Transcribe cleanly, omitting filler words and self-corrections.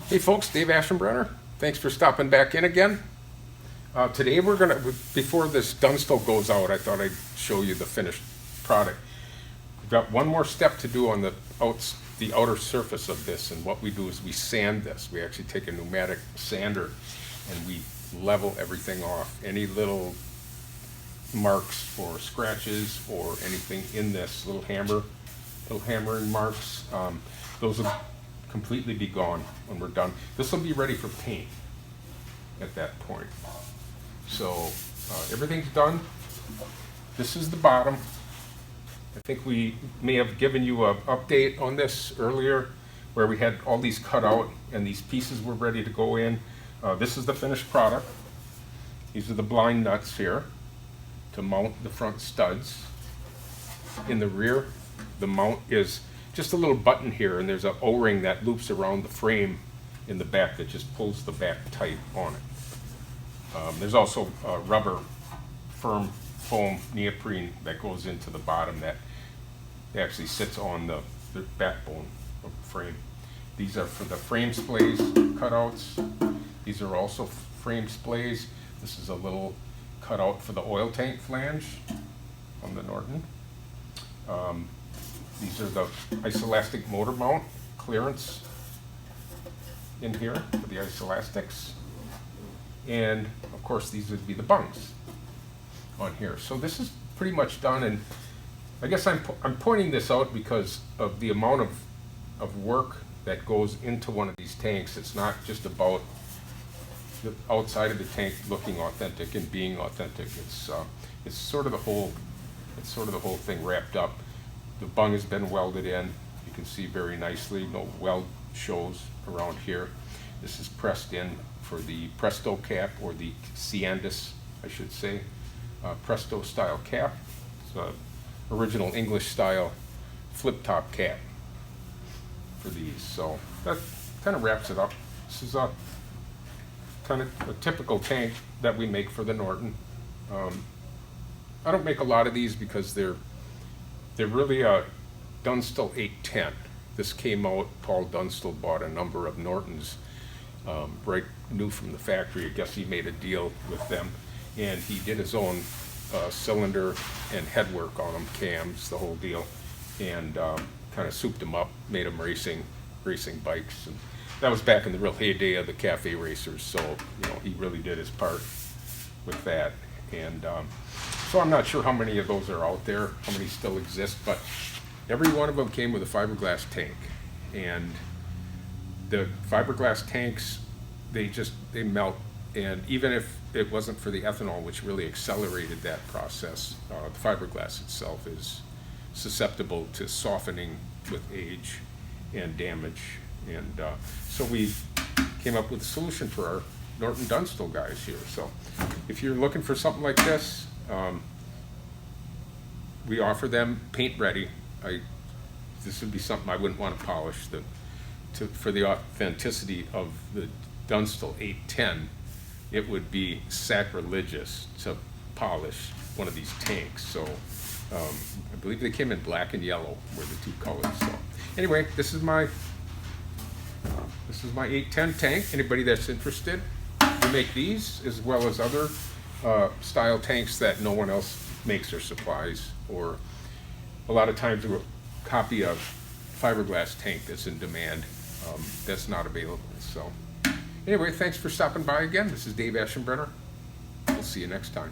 Hey folks, Dave Ashenbrenner. Thanks for stopping back in again. Today we're gonna, before this Dunstall goes out, I thought I'd show you the finished product. We've got one more step to do on the outer surface of this, and what we do is we sand this. We actually take a pneumatic sander and we level everything off. Any little marks or scratches or anything in this, little hammering marks, those will completely be gone when we're done. This will be ready for paint at that point. So everything's done. This is the bottom. I think we may have given you an update on this earlier where we had all these cut out and these pieces were ready to go in. This is the finished product. These are the blind nuts here to mount the front studs. In the rear, the mount is just a little button here, and there's an O-ring that loops around the frame in the back that just pulls the back tight on it. There's also a rubber firm foam neoprene that goes into the bottom that actually sits on the backbone of the frame. These are for the frame splays cutouts. These are also frame splays. This is a little cutout for the oil tank flange on the Norton. These are the isolastic motor mount clearance in here for the isolastics. And of course these would be the bungs on here. So this is pretty much done, and I guess I'm pointing this out because of the amount of work that goes into one of these tanks. It's not just about the outside of the tank looking authentic and being authentic. It's sort of the whole thing wrapped up. The bung has been welded in. You can see very nicely, no weld shows around here. This is pressed in for the Presto cap, or the Ciandis, I should say, Presto style cap. It's an original English style flip top cap for these. So that kind of wraps it up. This is a kind of a typical tank that we make for the Norton. I don't make a lot of these because they're really a Dunstall 810. This came out, Paul Dunstall bought a number of Nortons, right new from the factory. I guess he made a deal with them, and he did his own cylinder and headwork on them, cams, the whole deal, and kind of souped them up, made them racing bikes. And that was back in the real heyday of the cafe racers, so he really did his part with that. And so I'm not sure how many of those are out there, how many still exist, but every one of them came with a fiberglass tank. And the fiberglass tanks, they melt, and even if it wasn't for the ethanol, which really accelerated that process, the fiberglass itself is susceptible to softening with age and damage. And so we came up with a solution for our Norton Dunstall guys here. So if you're looking for something like this, we offer them paint ready. This would be something I wouldn't want to polish. For the authenticity of the Dunstall 810, it would be sacrilegious to polish one of these tanks. So I believe they came in black and yellow were the two colors. So anyway, this is my 810 tank. Anybody that's interested, we make these as well as other style tanks that no one else makes or supplies, or a lot of times we'll copy a fiberglass tank that's in demand that's not available. So anyway, thanks for stopping by again. This is Dave Ashenbrenner. We'll see you next time.